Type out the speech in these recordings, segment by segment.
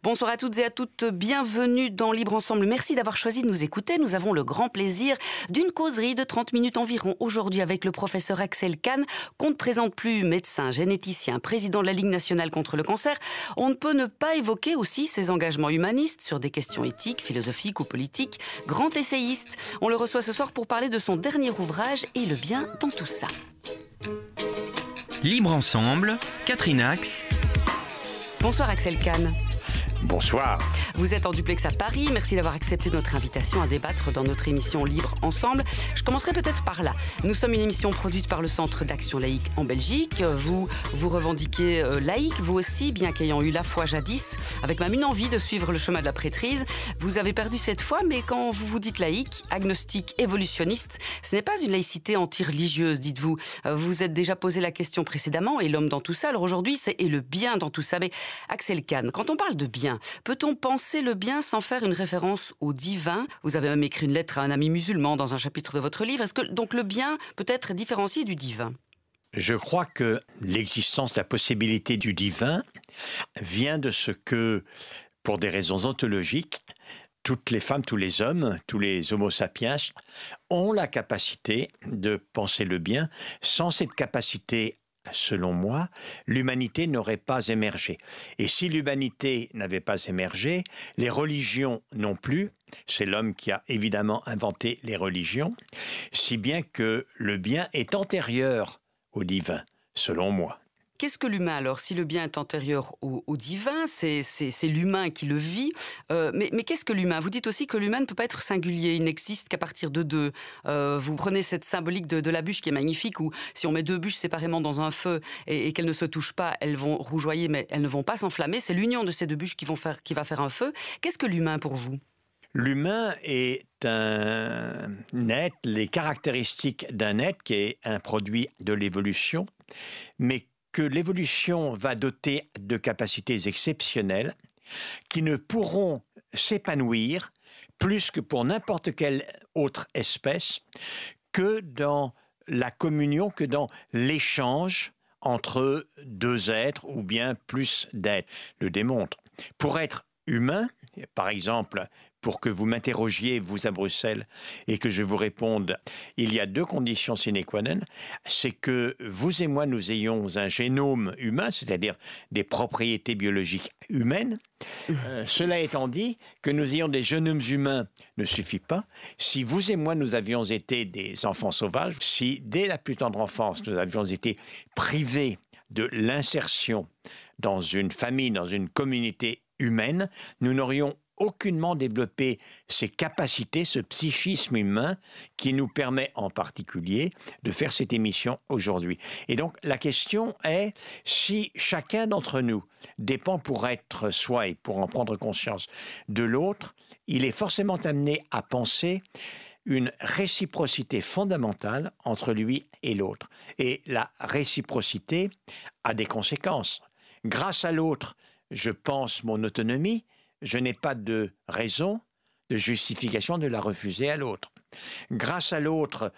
Bonsoir à toutes et à toutes, bienvenue dans Libre Ensemble. Merci d'avoir choisi de nous écouter. Nous avons le grand plaisir d'une causerie de 30 minutes environ aujourd'hui avec le professeur Axel Kahn, qu'on ne présente plus, médecin, généticien, président de la Ligue nationale contre le cancer. On ne peut ne pas évoquer aussi ses engagements humanistes sur des questions éthiques, philosophiques ou politiques. Grand essayiste, on le reçoit ce soir pour parler de son dernier ouvrage et le bien dans tout ça. Libre Ensemble, Catherine Ax. Bonsoir Axel Kahn. Bonsoir. Vous êtes en duplex à Paris. Merci d'avoir accepté notre invitation à débattre dans notre émission Libre Ensemble. Je commencerai peut-être par là. Nous sommes une émission produite par le Centre d'Action Laïque en Belgique. Vous revendiquez laïque, vous aussi, bien qu'ayant eu la foi jadis, avec même une envie de suivre le chemin de la prêtrise. Vous avez perdu cette foi, mais quand vous vous dites laïque, agnostique, évolutionniste, ce n'est pas une laïcité anti-religieuse, dites-vous. Vous êtes déjà posé la question précédemment, et l'homme dans tout ça. Alors aujourd'hui, c'est et le bien dans tout ça. Mais Axel Kahn, quand on parle de bien, peut-on penser le bien sans faire une référence au divin? Vous avez même écrit une lettre à un ami musulman dans un chapitre de votre livre. Est-ce que donc le bien peut être différencié du divin? Je crois que l'existence, la possibilité du divin vient de ce que, pour des raisons ontologiques, toutes les femmes, tous les hommes, tous les homo sapiens ont la capacité de penser le bien. Sans cette capacité, selon moi, l'humanité n'aurait pas émergé. Et si l'humanité n'avait pas émergé, les religions non plus. C'est l'homme qui a évidemment inventé les religions, si bien que le bien est antérieur au divin, selon moi. Qu'est-ce que l'humain alors? Si le bien est antérieur au divin, c'est l'humain qui le vit. Mais qu'est-ce que l'humain? Vous dites aussi que l'humain ne peut pas être singulier, il n'existe qu'à partir de deux. Vous prenez cette symbolique de la bûche qui est magnifique, où si on met deux bûches séparément dans un feu et qu'elles ne se touchent pas, elles vont rougeoyer, mais elles ne vont pas s'enflammer. C'est l'union de ces deux bûches qui va faire un feu. Qu'est-ce que l'humain pour vous? L'humain est un être, les caractéristiques d'un être qui est un produit de l'évolution, mais que l'évolution va doter de capacités exceptionnelles qui ne pourront s'épanouir plus que pour n'importe quelle autre espèce que dans la communion, que dans l'échange entre deux êtres ou bien plus d'êtres. Le démontre. Pour être humain, par exemple, pour que vous m'interrogiez, vous à Bruxelles, et que je vous réponde, il y a deux conditions sine qua non. C'est que vous et moi, nous ayons un génome humain, c'est-à-dire des propriétés biologiques humaines. Cela étant dit, que nous ayons des génomes humains ne suffit pas. Si vous et moi, nous avions été des enfants sauvages, si dès la plus tendre enfance, nous avions été privés de l'insertion dans une famille, dans une communauté humaine, nous n'aurions aucunement développé ces capacités, ce psychisme humain qui nous permet en particulier de faire cette émission aujourd'hui. Et donc la question est, si chacun d'entre nous dépend pour être soi et pour en prendre conscience de l'autre, il est forcément amené à penser une réciprocité fondamentale entre lui et l'autre. Et la réciprocité a des conséquences. Grâce à l'autre, je pense mon autonomie, je n'ai pas de raison, de justification de la refuser à l'autre. Grâce à l'autre,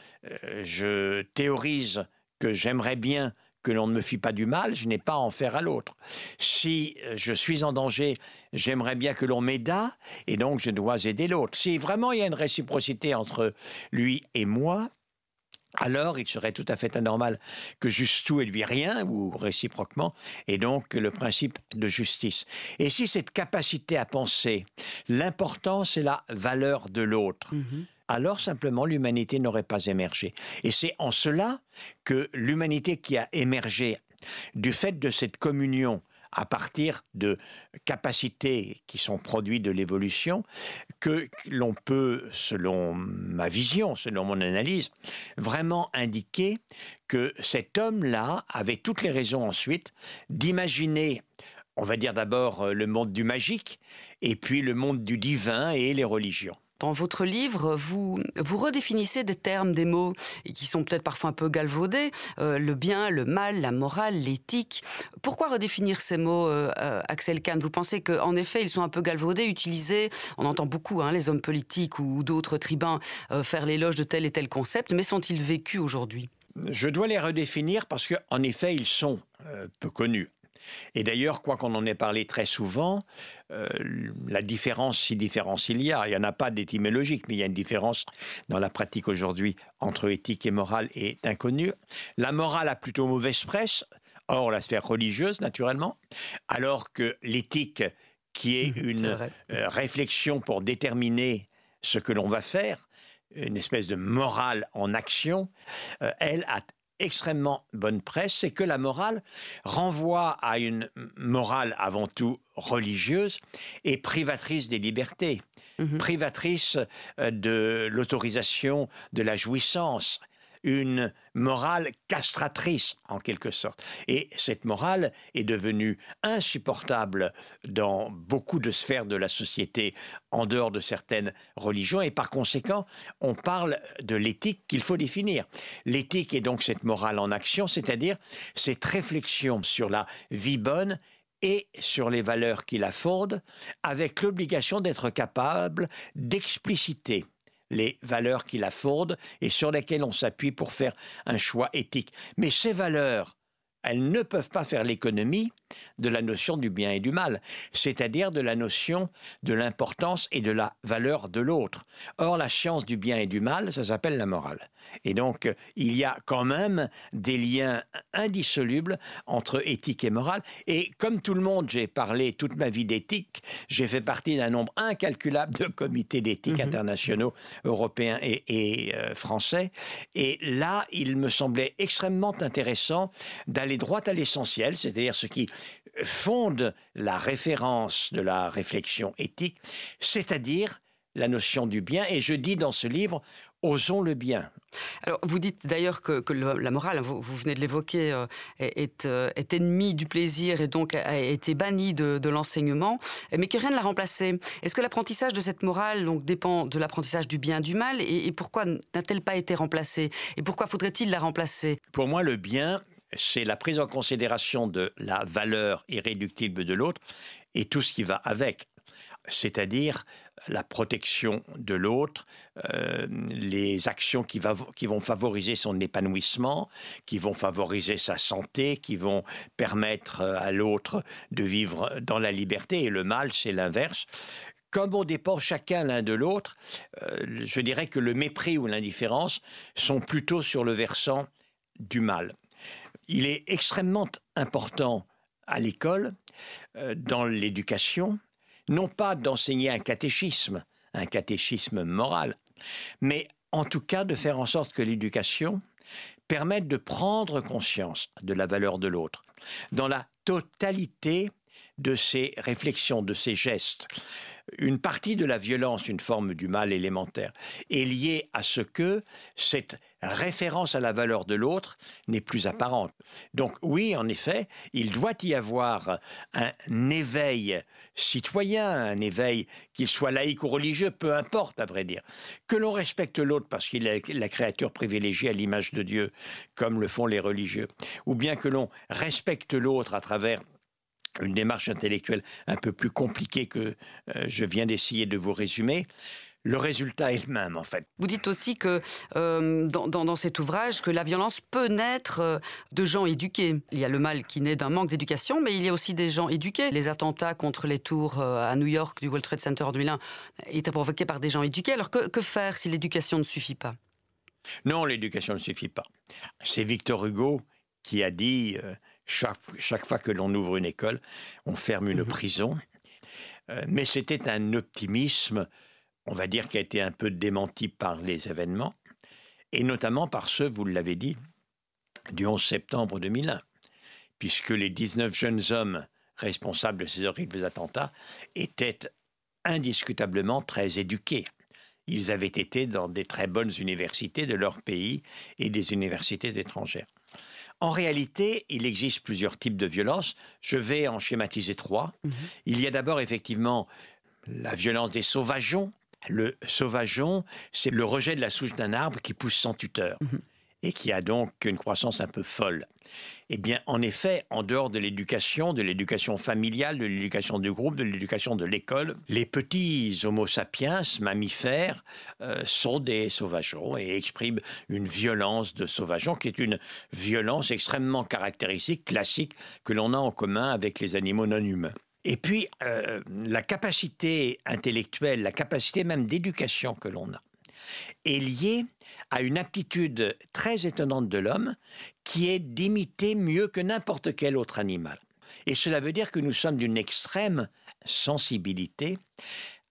je théorise que j'aimerais bien que l'on ne me fît pas du mal, je n'ai pas à en faire à l'autre. Si je suis en danger, j'aimerais bien que l'on m'aidât, et donc je dois aider l'autre. Si vraiment il y a une réciprocité entre lui et moi, alors il serait tout à fait anormal que j'eusse tout et lui rien, ou réciproquement, et donc le principe de justice. Et si cette capacité à penser, l'importance et la valeur de l'autre, alors simplement l'humanité n'aurait pas émergé. Et c'est en cela que l'humanité qui a émergé du fait de cette communion à partir de capacités qui sont produits de l'évolution, que l'on peut, selon ma vision, selon mon analyse, vraiment indiquer que cet homme-là avait toutes les raisons ensuite d'imaginer, on va dire d'abord le monde du magique, et puis le monde du divin et les religions. Dans votre livre, vous redéfinissez des termes, des mots qui sont peut-être parfois un peu galvaudés, le bien, le mal, la morale, l'éthique. Pourquoi redéfinir ces mots, Axel Kahn? Vous pensez qu'en effet, ils sont un peu galvaudés, utilisés, on entend beaucoup les hommes politiques ou d'autres tribuns faire l'éloge de tel et tel concept, mais sont-ils vécus aujourd'hui? Je dois les redéfinir parce qu'en effet, ils sont peu connus. Et d'ailleurs, quoi qu'on en ait parlé très souvent, la différence, si différence il y en a pas d'étymologique, mais il y a une différence dans la pratique aujourd'hui entre éthique et morale est inconnue. La morale a plutôt mauvaise presse, hors la sphère religieuse naturellement, alors que l'éthique, qui est une réflexion pour déterminer ce que l'on va faire, une espèce de morale en action, elle a extrêmement bonne presse. C'est que la morale renvoie à une morale avant tout religieuse et privatrice des libertés, privatrice de l'autorisation de la jouissance, une morale castratrice en quelque sorte. Et cette morale est devenue insupportable dans beaucoup de sphères de la société en dehors de certaines religions et par conséquent on parle de l'éthique qu'il faut définir. L'éthique est donc cette morale en action, c'est-à-dire cette réflexion sur la vie bonne et sur les valeurs qui la fondent, avec l'obligation d'être capable d'expliciter les valeurs qui la fondent et sur lesquelles on s'appuie pour faire un choix éthique. Mais ces valeurs, elles ne peuvent pas faire l'économie de la notion du bien et du mal, c'est-à-dire de la notion de l'importance et de la valeur de l'autre. Or, la science du bien et du mal, ça s'appelle la morale. Et donc, il y a quand même des liens indissolubles entre éthique et morale. Et comme tout le monde, j'ai parlé toute ma vie d'éthique, j'ai fait partie d'un nombre incalculable de comités d'éthique internationaux, européens et français. Et là, il me semblait extrêmement intéressant d'aller droit à l'essentiel, c'est-à-dire ce qui fonde la référence de la réflexion éthique, c'est-à-dire la notion du bien. Et je dis dans ce livre, osons le bien. Alors, vous dites d'ailleurs que la morale, vous venez de l'évoquer, est ennemie du plaisir et donc a été bannie de l'enseignement, mais que rien ne l'a remplacée. Est-ce que l'apprentissage de cette morale donc, dépend de l'apprentissage du bien et du mal et pourquoi n'a-t-elle pas été remplacée? Et pourquoi faudrait-il la remplacer? Pour moi, le bien, c'est la prise en considération de la valeur irréductible de l'autre et tout ce qui va avec, c'est-à-dire la protection de l'autre, les actions qui vont favoriser son épanouissement, qui vont favoriser sa santé, qui vont permettre à l'autre de vivre dans la liberté. Et le mal, c'est l'inverse. Comme on dépend chacun l'un de l'autre, je dirais que le mépris ou l'indifférence sont plutôt sur le versant du mal. Il est extrêmement important à l'école, dans l'éducation, non pas d'enseigner un catéchisme moral, mais en tout cas de faire en sorte que l'éducation permette de prendre conscience de la valeur de l'autre, dans la totalité de ses réflexions, de ses gestes. Une partie de la violence, une forme du mal élémentaire, est liée à ce que cette référence à la valeur de l'autre n'est plus apparente. Donc oui, en effet, il doit y avoir un éveil citoyen, un éveil, qu'il soit laïque ou religieux, peu importe à vrai dire. Que l'on respecte l'autre parce qu'il est la créature privilégiée à l'image de Dieu, comme le font les religieux, ou bien que l'on respecte l'autre à travers une démarche intellectuelle un peu plus compliquée que je viens d'essayer de vous résumer, le résultat est le même en fait. Vous dites aussi que dans cet ouvrage que la violence peut naître de gens éduqués. Il y a le mal qui naît d'un manque d'éducation, mais il y a aussi des gens éduqués. Les attentats contre les tours à New York du World Trade Center en 2001 étaient provoqués par des gens éduqués. Alors que faire si l'éducation ne suffit pas? Non, l'éducation ne suffit pas. C'est Victor Hugo qui a dit... Chaque fois que l'on ouvre une école, on ferme une prison. Mais c'était un optimisme, on va dire, qui a été un peu démenti par les événements, et notamment par ceux, vous l'avez dit, du 11 septembre 2001, puisque les 19 jeunes hommes responsables de ces horribles attentats étaient indiscutablement très éduqués. Ils avaient été dans des très bonnes universités de leur pays et des universités étrangères. En réalité, il existe plusieurs types de violences. Je vais en schématiser 3. Il y a d'abord effectivement la violence des sauvageons. Le sauvageon, c'est le rejet de la souche d'un arbre qui pousse sans tuteur. et qui a donc une croissance un peu folle. Eh bien, en effet, en dehors de l'éducation familiale, de l'éducation du groupe, de l'éducation de l'école, les petits Homo sapiens, mammifères, sont des sauvageons et expriment une violence de sauvageon qui est une violence extrêmement caractéristique, classique, que l'on a en commun avec les animaux non humains. Et puis, la capacité intellectuelle, la capacité même d'éducation que l'on a, est liée à une aptitude très étonnante de l'homme qui est d'imiter mieux que n'importe quel autre animal. Et cela veut dire que nous sommes d'une extrême sensibilité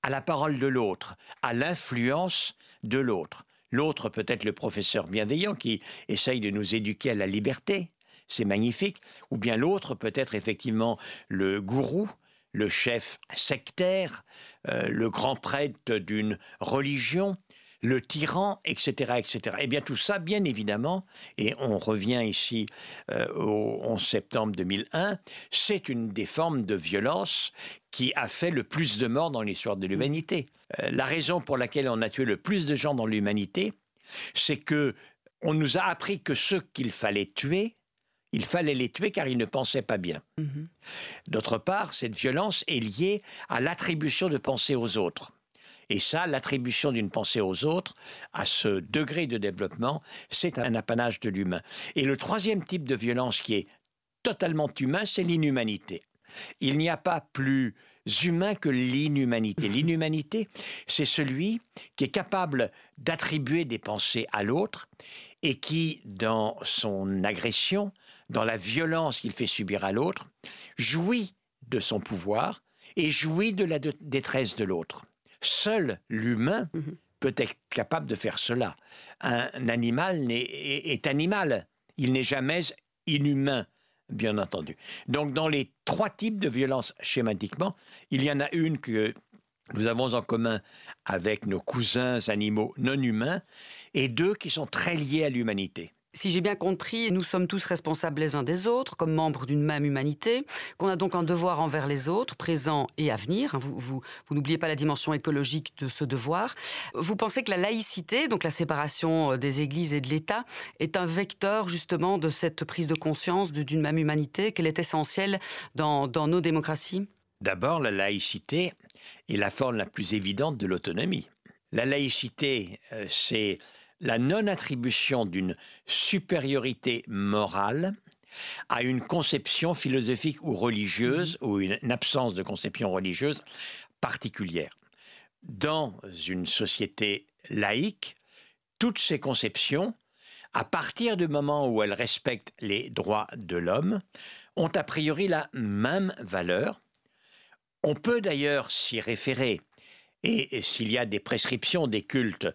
à la parole de l'autre, à l'influence de l'autre. L'autre peut être le professeur bienveillant qui essaye de nous éduquer à la liberté, c'est magnifique, ou bien l'autre peut être effectivement le gourou, le chef sectaire, le grand prêtre d'une religion, le tyran, etc., etc. Eh bien, tout ça, bien évidemment, et on revient ici au 11 septembre 2001, c'est une des formes de violence qui a fait le plus de morts dans l'histoire de l'humanité. La raison pour laquelle on a tué le plus de gens dans l'humanité, c'est que on nous a appris que ceux qu'il fallait tuer, il fallait les tuer car ils ne pensaient pas bien. D'autre part, cette violence est liée à l'attribution de pensée aux autres. Et ça, l'attribution d'une pensée aux autres, à ce degré de développement, c'est un apanage de l'humain. Et le troisième type de violence qui est totalement humain, c'est l'inhumanité. Il n'y a pas plus humain que l'inhumanité. L'inhumanité, c'est celui qui est capable d'attribuer des pensées à l'autre et qui, dans son agression, dans la violence qu'il fait subir à l'autre, jouit de son pouvoir et jouit de la détresse de l'autre. Seul l'humain peut être capable de faire cela. Un animal est animal. Il n'est jamais inhumain, bien entendu. Donc, dans les trois types de violence, schématiquement, il y en a une que nous avons en commun avec nos cousins animaux non humains et deux qui sont très liées à l'humanité. Si j'ai bien compris, nous sommes tous responsables les uns des autres, comme membres d'une même humanité, qu'on a donc un devoir envers les autres, présent et à venir. Vous n'oubliez pas la dimension écologique de ce devoir. Vous pensez que la laïcité, donc la séparation des églises et de l'État, est un vecteur justement de cette prise de conscience d'une même humanité, qu'elle est essentielle dans nos démocraties ? D'abord, la laïcité est la forme la plus évidente de l'autonomie. La laïcité, c'est la non-attribution d'une supériorité morale à une conception philosophique ou religieuse, ou une absence de conception religieuse particulière. Dans une société laïque, toutes ces conceptions, à partir du moment où elles respectent les droits de l'homme, ont a priori la même valeur. On peut d'ailleurs s'y référer, et s'il y a des prescriptions des cultes,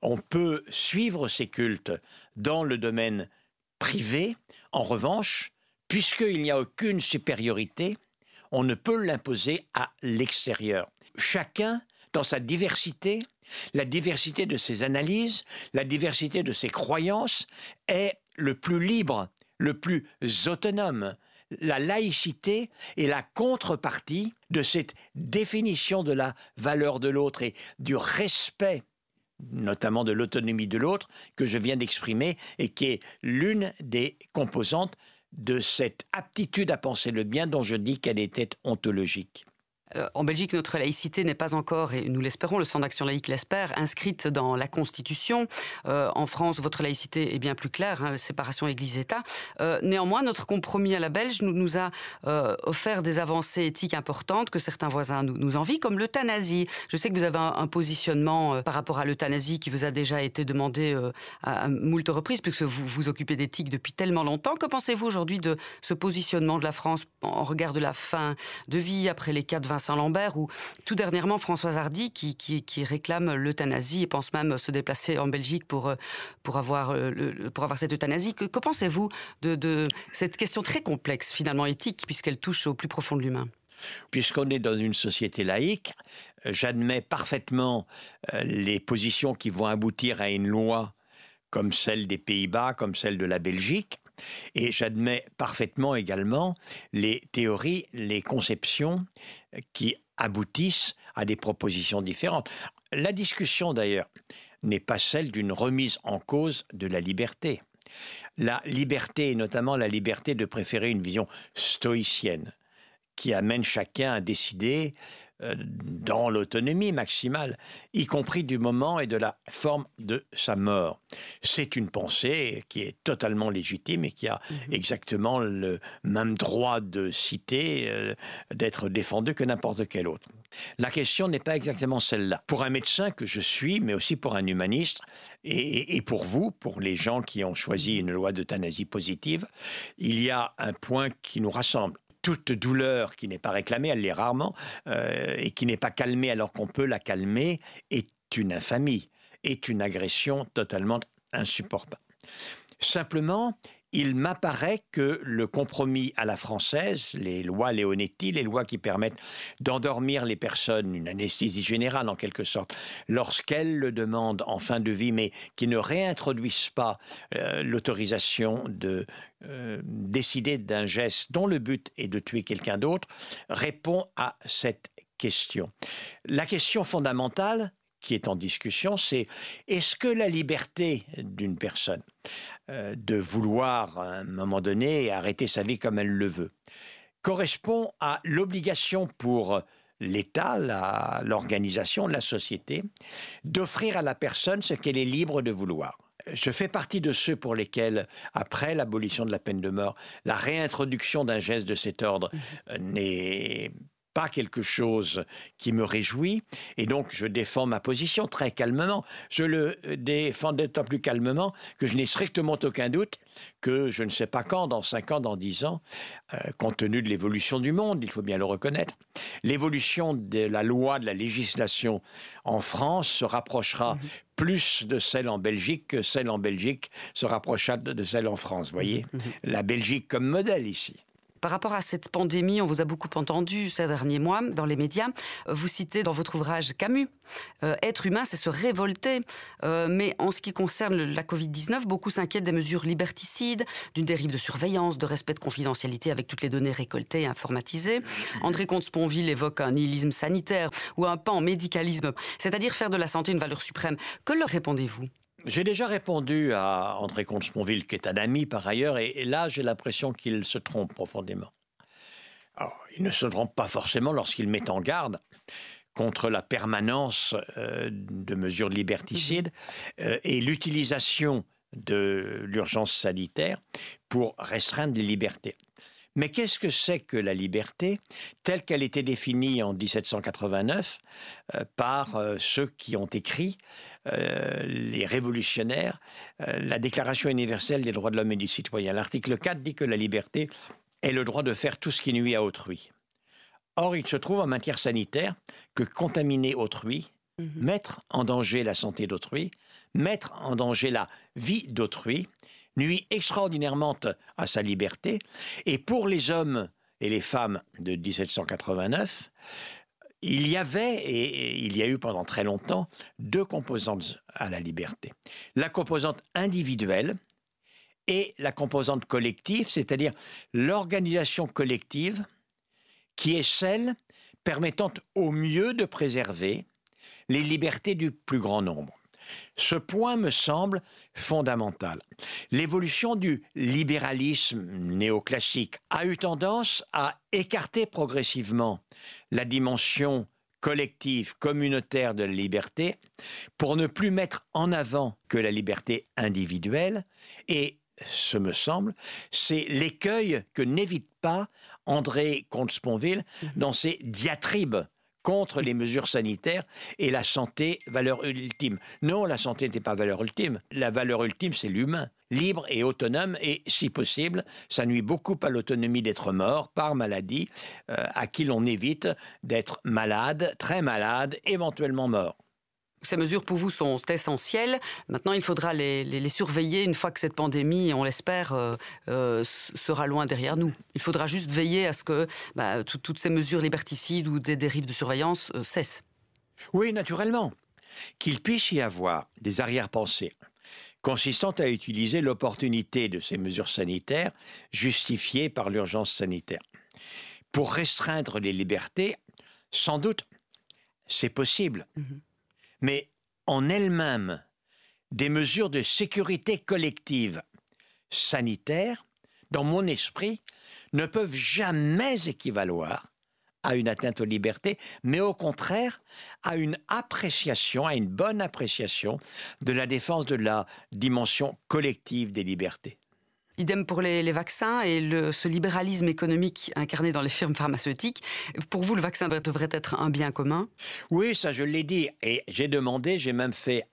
on peut suivre ces cultes dans le domaine privé. En revanche, puisqu'il n'y a aucune supériorité, on ne peut l'imposer à l'extérieur. Chacun, dans sa diversité, la diversité de ses analyses, la diversité de ses croyances, est le plus libre, le plus autonome. La laïcité est la contrepartie de cette définition de la valeur de l'autre et du respect, notamment de l'autonomie de l'autre, que je viens d'exprimer et qui est l'une des composantes de cette aptitude à penser le bien dont je dis qu'elle était ontologique. En Belgique, notre laïcité n'est pas encore, et nous l'espérons, le Centre d'action laïque l'espère, inscrite dans la Constitution. En France, votre laïcité est bien plus claire, la séparation Église-État. Néanmoins, notre compromis à la Belge nous a offert des avancées éthiques importantes que certains voisins nous envient, comme l'euthanasie. Je sais que vous avez un positionnement par rapport à l'euthanasie qui vous a déjà été demandé à moult reprises, puisque vous vous occupez d'éthique depuis tellement longtemps. Que pensez-vous aujourd'hui de ce positionnement de la France en regard de la fin de vie après les cas de Vincent Lambert, ou tout dernièrement Françoise Hardy qui réclame l'euthanasie et pense même se déplacer en Belgique pour avoir cette euthanasie. Que pensez-vous de cette question très complexe, finalement éthique, puisqu'elle touche au plus profond de l'humain ? Puisqu'on est dans une société laïque, j'admets parfaitement les positions qui vont aboutir à une loi comme celle des Pays-Bas, comme celle de la Belgique. Et j'admets parfaitement également les théories, les conceptions qui aboutissent à des propositions différentes. La discussion, d'ailleurs, n'est pas celle d'une remise en cause de la liberté. La liberté, et notamment la liberté de préférer une vision stoïcienne, qui amène chacun à décider dans l'autonomie maximale, y compris du moment et de la forme de sa mort. C'est une pensée qui est totalement légitime et qui a exactement le même droit de citer, d'être défendu que n'importe quel autre. La question n'est pas exactement celle-là. Pour un médecin que je suis, mais aussi pour un humaniste, et pour vous, pour les gens qui ont choisi une loi d'euthanasie positive, il y a un point qui nous rassemble. Toute douleur qui n'est pas réclamée, elle l'est rarement, et qui n'est pas calmée alors qu'on peut la calmer, est une infamie, est une agression totalement insupportable. Simplement, il m'apparaît que le compromis à la française, les lois Leonetti, les lois qui permettent d'endormir les personnes, une anesthésie générale en quelque sorte, lorsqu'elles le demandent en fin de vie, mais qui ne réintroduisent pas l'autorisation de décider d'un geste dont le but est de tuer quelqu'un d'autre, répond à cette question. La question fondamentale qui est en discussion, c'est est-ce que la liberté d'une personne de vouloir à un moment donné arrêter sa vie comme elle le veut correspond à l'obligation pour l'État, l'organisation, la société, d'offrir à la personne ce qu'elle est libre de vouloir. Je fais partie de ceux pour lesquels, après l'abolition de la peine de mort, la réintroduction d'un geste de cet ordre n'est pas quelque chose qui me réjouit, et donc je défends ma position très calmement. Je le défends d'autant plus calmement que je n'ai strictement aucun doute que je ne sais pas quand, dans 5 ans, dans 10 ans, compte tenu de l'évolution du monde, il faut bien le reconnaître, l'évolution de la loi, de la législation en France se rapprochera plus de celle en Belgique que celle en Belgique se rapprocha de celle en France, vous voyez. La Belgique comme modèle ici. Par rapport à cette pandémie, on vous a beaucoup entendu ces derniers mois dans les médias. Vous citez dans votre ouvrage Camus, être humain, c'est se révolter. Mais en ce qui concerne la Covid-19, beaucoup s'inquiètent des mesures liberticides, d'une dérive de surveillance, de respect de confidentialité avec toutes les données récoltées et informatisées. André Comte-Sponville évoque un nihilisme sanitaire ou un pan-médicalisme, c'est-à-dire faire de la santé une valeur suprême. Que leur répondez-vous ? J'ai déjà répondu à André Comte-Sponville, qui est un ami par ailleurs, et là j'ai l'impression qu'il se trompe profondément. Alors, il ne se trompe pas forcément lorsqu'il met en garde contre la permanence de mesures liberticides et l'utilisation de l'urgence sanitaire pour restreindre les libertés. Mais qu'est-ce que c'est que la liberté, telle qu'elle était définie en 1789 par ceux qui ont écrit, les révolutionnaires, la Déclaration universelle des droits de l'homme et du citoyen. L'article 4 dit que la liberté est le droit de faire tout ce qui nuit à autrui. Or, il se trouve en matière sanitaire que contaminer autrui, mettre en danger la santé d'autrui, mettre en danger la vie d'autrui, nuit extraordinairement à sa liberté. Et pour les hommes et les femmes de 1789, il y avait, et il y a eu pendant très longtemps, 2 composantes à la liberté. La composante individuelle et la composante collective, c'est-à-dire l'organisation collective qui est celle permettant au mieux de préserver les libertés du plus grand nombre. Ce point me semble fondamental. L'évolution du libéralisme néoclassique a eu tendance à écarter progressivement la dimension collective, communautaire de la liberté pour ne plus mettre en avant que la liberté individuelle. Et ce me semble, c'est l'écueil que n'évite pas André Comte-Sponville dans ses diatribes contre les mesures sanitaires et la santé, valeur ultime. Non, la santé n'est pas valeur ultime. La valeur ultime, c'est l'humain, libre et autonome, et si possible, ça nuit beaucoup à l'autonomie d'être mort par maladie, à qui l'on évite d'être malade, très malade, éventuellement mort. Ces mesures, pour vous, sont essentielles. Maintenant, il faudra les surveiller une fois que cette pandémie, on l'espère, sera loin derrière nous. Il faudra juste veiller à ce que toutes ces mesures liberticides ou des dérives de surveillance cessent. Oui, naturellement. Qu'il puisse y avoir des arrière-pensées consistant à utiliser l'opportunité de ces mesures sanitaires justifiées par l'urgence sanitaire. Pour restreindre les libertés, sans doute, c'est possible. Mais en elles-mêmes, des mesures de sécurité collective sanitaires, dans mon esprit, ne peuvent jamais équivaloir à une atteinte aux libertés, mais au contraire à une appréciation, à une bonne appréciation de la défense de la dimension collective des libertés. Idem pour les vaccins et ce libéralisme économique incarné dans les firmes pharmaceutiques. Pour vous, le vaccin devrait être un bien commun? Oui, ça je l'ai dit. Et j'ai demandé, j'ai même fait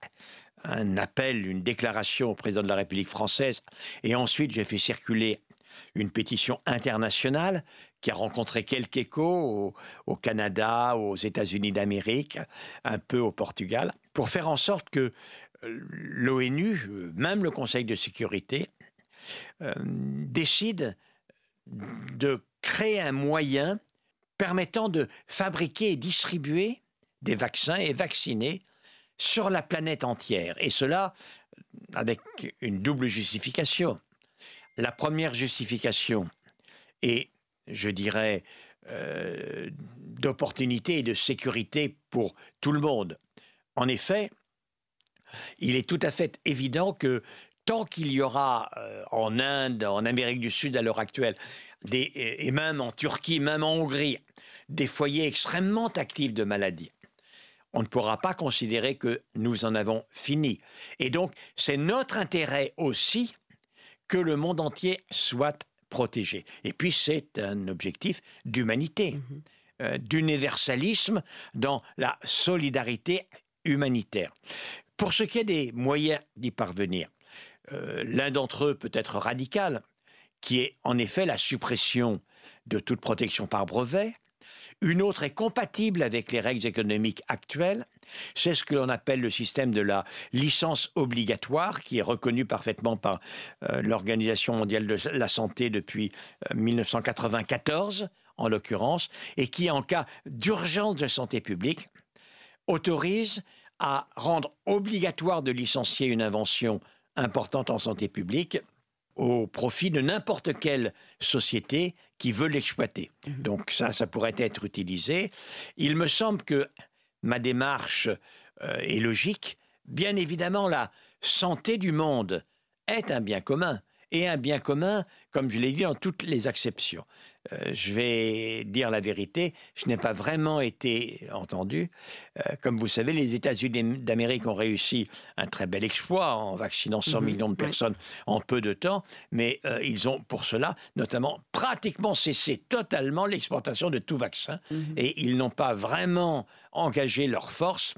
un appel, une déclaration au président de la République française. Et ensuite, j'ai fait circuler une pétition internationale qui a rencontré quelques échos au Canada, aux États-Unis d'Amérique, un peu au Portugal, pour faire en sorte que l'ONU, même le Conseil de sécurité, décide de créer un moyen permettant de fabriquer et distribuer des vaccins et vacciner sur la planète entière. Et cela avec une double justification. La première justification est, je dirais, d'opportunité et de sécurité pour tout le monde. En effet, il est tout à fait évident que tant qu'il y aura en Inde, en Amérique du Sud à l'heure actuelle, et même en Turquie, même en Hongrie, des foyers extrêmement actifs de maladies, on ne pourra pas considérer que nous en avons fini. Et donc, c'est notre intérêt aussi que le monde entier soit protégé. Et puis, c'est un objectif d'humanité, d'universalisme dans la solidarité humanitaire. Pour ce qui est des moyens d'y parvenir, l'un d'entre eux peut être radical, qui est en effet la suppression de toute protection par brevet. Une autre est compatible avec les règles économiques actuelles. C'est ce que l'on appelle le système de la licence obligatoire, qui est reconnu parfaitement par l'Organisation mondiale de la santé depuis 1994, en l'occurrence, et qui, en cas d'urgence de santé publique, autorise à rendre obligatoire de licencier une invention importante en santé publique au profit de n'importe quelle société qui veut l'exploiter. Donc ça pourrait être utilisé. Il me semble que ma démarche est logique. Bien évidemment, la santé du monde est un bien commun. Et un bien commun, comme je l'ai dit, dans toutes les acceptions. Je vais dire la vérité, je n'ai pas vraiment été entendu. Comme vous savez, les États-Unis d'Amérique ont réussi un très bel exploit en vaccinant 100 millions de personnes en peu de temps, mais ils ont pour cela notamment pratiquement cessé totalement l'exportation de tout vaccin et ils n'ont pas vraiment engagé leurs forces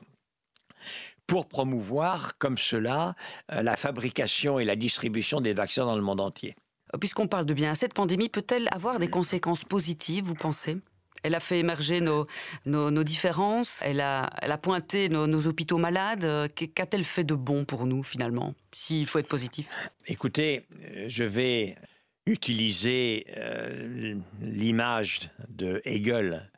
pour promouvoir comme cela la fabrication et la distribution des vaccins dans le monde entier. Puisqu'on parle de bien, cette pandémie peut-elle avoir des conséquences positives, vous pensez ? Elle a fait émerger nos différences, elle a pointé nos hôpitaux malades. Qu'a-t-elle fait de bon pour nous, finalement, s'il faut être positif ? Écoutez, je vais utiliser l'image de Hegel.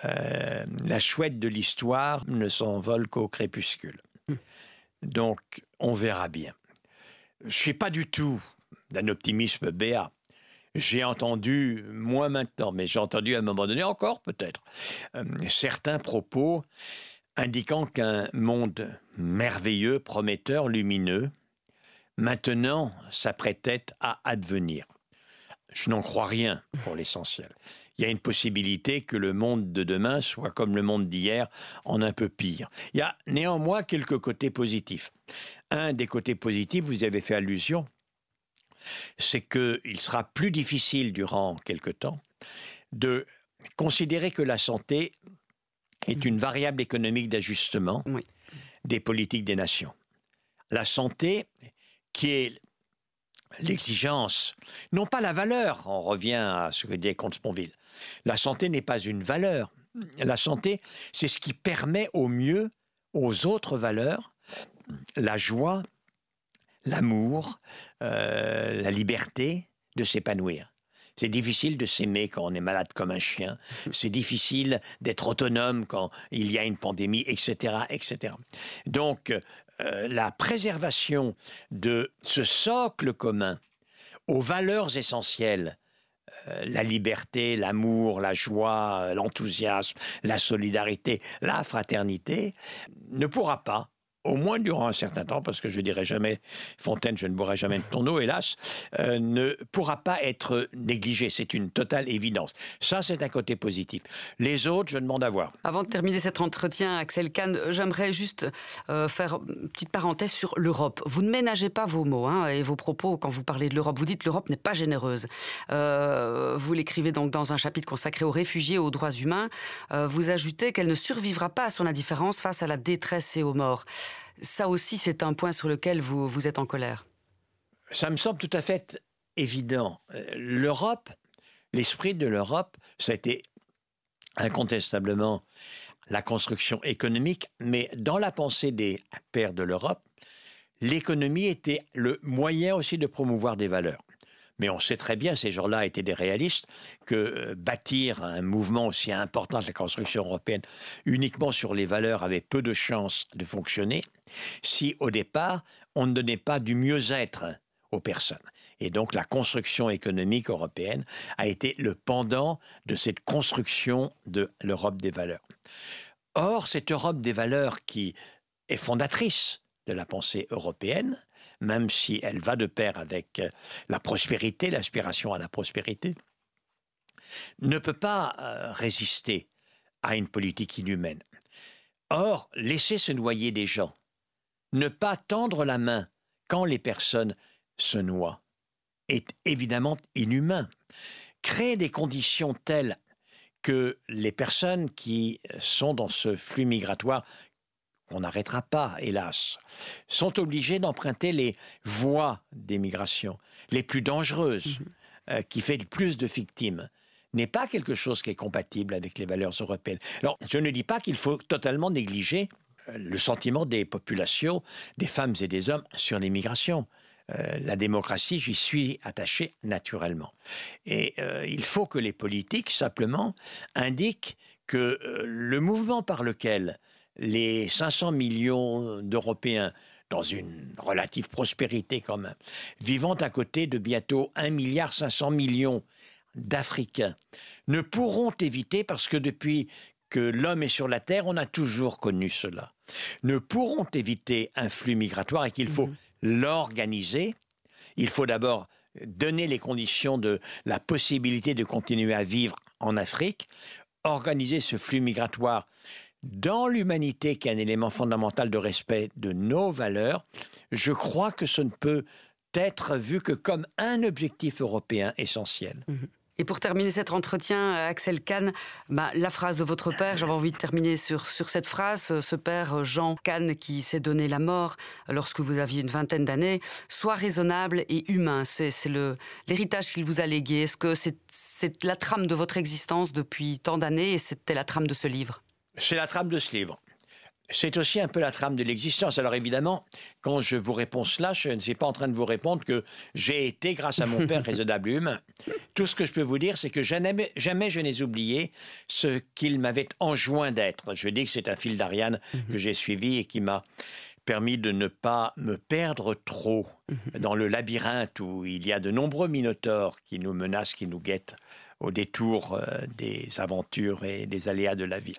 La chouette de l'histoire ne s'envole qu'au crépuscule. Donc, on verra bien. Je ne suis pas du tout d'un optimisme béat. J'ai entendu, moins maintenant, mais j'ai entendu à un moment donné encore peut-être, certains propos indiquant qu'un monde merveilleux, prometteur, lumineux, maintenant s'apprêtait à advenir. Je n'en crois rien pour l'essentiel. Il y a une possibilité que le monde de demain soit comme le monde d'hier, en un peu pire. Il y a néanmoins quelques côtés positifs. Un des côtés positifs, vous y avez fait allusion, c'est qu'il sera plus difficile durant quelque temps de considérer que la santé est une variable économique d'ajustement des politiques des nations. La santé, qui est l'exigence, non pas la valeur, on revient à ce que disait Comte Sponville. La santé n'est pas une valeur. La santé, c'est ce qui permet au mieux aux autres valeurs, la joie, l'amour, la liberté de s'épanouir. C'est difficile de s'aimer quand on est malade comme un chien. C'est difficile d'être autonome quand il y a une pandémie, etc., etc. Donc, la préservation de ce socle commun aux valeurs essentielles, la liberté, l'amour, la joie, l'enthousiasme, la solidarité, la fraternité, ne pourra pas au moins durant un certain temps, parce que je dirais jamais, Fontaine, je ne boirai jamais de ton eau, hélas, ne pourra pas être négligé. C'est une totale évidence. Ça, c'est un côté positif. Les autres, je demande à voir. Avant de terminer cet entretien, Axel Kahn, j'aimerais juste faire une petite parenthèse sur l'Europe. Vous ne ménagez pas vos mots et vos propos quand vous parlez de l'Europe. Vous dites que l'Europe n'est pas généreuse. Vous l'écrivez donc dans un chapitre consacré aux réfugiés et aux droits humains. Vous ajoutez qu'elle ne survivra pas à son indifférence face à la détresse et aux morts. Ça aussi, c'est un point sur lequel vous êtes en colère. Ça me semble tout à fait évident. L'Europe, l'esprit de l'Europe, ça a été incontestablement la construction économique, mais dans la pensée des pères de l'Europe, l'économie était le moyen aussi de promouvoir des valeurs. Mais on sait très bien, ces gens-là étaient des réalistes, que bâtir un mouvement aussi important que la construction européenne uniquement sur les valeurs avait peu de chances de fonctionner si, au départ, on ne donnait pas du mieux-être aux personnes. Et donc, la construction économique européenne a été le pendant de cette construction de l'Europe des valeurs. Or, cette Europe des valeurs qui est fondatrice de la pensée européenne, même si elle va de pair avec la prospérité, l'aspiration à la prospérité, ne peut pas résister à une politique inhumaine. Or, laisser se noyer des gens, ne pas tendre la main quand les personnes se noient, est évidemment inhumain. Créer des conditions telles que les personnes qui sont dans ce flux migratoire, qu'on n'arrêtera pas, hélas, sont obligées d'emprunter les voies des migrations les plus dangereuses, qui fait le plus de victimes, n'est pas quelque chose qui est compatible avec les valeurs européennes. Alors, je ne dis pas qu'il faut totalement négliger le sentiment des populations, des femmes et des hommes sur les migrations. La démocratie, j'y suis attaché naturellement. Et il faut que les politiques, simplement, indiquent que le mouvement par lequel les 500 millions d'Européens, dans une relative prospérité quand même, vivant à côté de bientôt 1,5 milliard d'Africains, ne pourront éviter, parce que depuis que l'homme est sur la Terre, on a toujours connu cela, ne pourront éviter un flux migratoire et qu'il faut l'organiser. Il faut d'abord donner les conditions de la possibilité de continuer à vivre en Afrique, organiser ce flux migratoire dans l'humanité qui est un élément fondamental de respect de nos valeurs. Je crois que ce ne peut être vu que comme un objectif européen essentiel. Et pour terminer cet entretien, Axel Kahn, la phrase de votre père, j'avais envie de terminer sur cette phrase, ce père Jean Kahn qui s'est donné la mort lorsque vous aviez une vingtaine d'années, soit raisonnable et humain. C'est l'héritage qu'il vous a légué. Est-ce que c'est la trame de votre existence depuis tant d'années et c'était la trame de ce livre ? C'est la trame de ce livre. C'est aussi un peu la trame de l'existence. Alors évidemment, quand je vous réponds cela, je ne suis pas en train de vous répondre que j'ai été, grâce à mon père, raisonnable et humain. Tout ce que je peux vous dire, c'est que jamais je n'ai oublié ce qu'il m'avait enjoint d'être. Je dis que c'est un fil d'Ariane que j'ai suivi et qui m'a permis de ne pas me perdre trop dans le labyrinthe où il y a de nombreux minotaures qui nous menacent, qui nous guettent au détour des aventures et des aléas de la vie.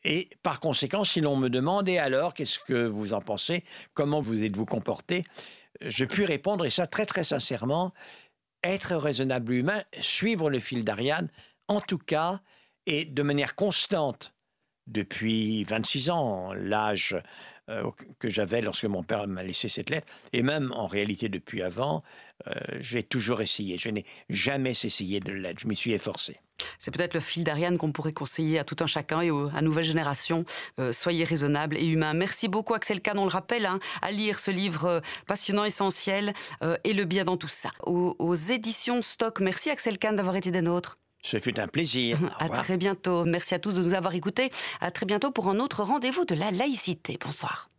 Et par conséquent, si l'on me demande, et alors, qu'est-ce que vous en pensez? Comment vous êtes-vous comporté? Je puis répondre, et ça très très sincèrement, être raisonnable humain, suivre le fil d'Ariane, en tout cas, et de manière constante, depuis 26 ans, l'âge que j'avais lorsque mon père m'a laissé cette lettre, et même en réalité depuis avant, j'ai toujours essayé. Je n'ai jamais essayé de l'être. Je m'y suis efforcé. C'est peut-être le fil d'Ariane qu'on pourrait conseiller à tout un chacun et à nouvelle génération. Soyez raisonnable et humain. Merci beaucoup Axel Kahn, on le rappelle, à lire ce livre passionnant, essentiel, et le bien dans tout ça. Aux éditions Stock. Merci Axel Kahn d'avoir été des nôtres. Ce fut un plaisir. À très bientôt. Merci à tous de nous avoir écoutés. À très bientôt pour un autre rendez-vous de la laïcité. Bonsoir.